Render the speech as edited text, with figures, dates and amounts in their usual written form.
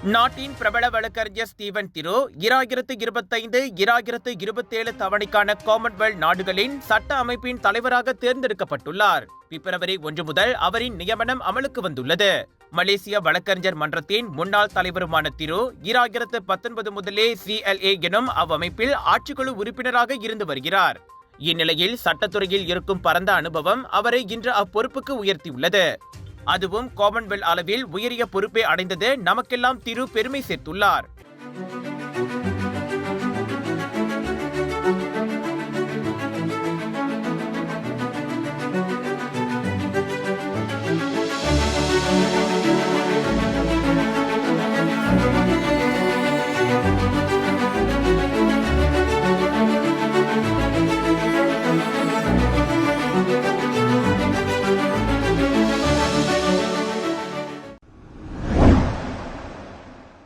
நாட்டின் பிரபல வழக்கறிஞர் ஸ்டீவன் திரு 2025-2027 தவணைக்கான காமன்வெல்த் நாடுகளின் சட்ட அமைப்பின் தலைவராக தேர்ந்தெடுக்கப்பட்டுள்ளார். பிப்ரவரி 1 முதல் அவரின் நியமனம் அமலுக்கு வந்துள்ளது. மலேசிய வழக்கறிஞர் மன்றத்தின் முன்னாள் தலைவருமான திரு 2019 முதலே CLA எனும் அவ்வமைப்பில் ஆட்சிக்குழு உறுப்பினராக இருந்து வருகிறார். இந்நிலையில் சட்டத்துறையில் இருக்கும் பரந்த அனுபவம் அவரை இன்று அப்பொறுப்புக்கு உயர்த்தியுள்ளது. அதுவும் காமன்வெல்த் அளவில் உயரிய பொறுப்பை அடைந்தது நமக்கெல்லாம் திரு பெருமை சேர்த்துள்ளார்.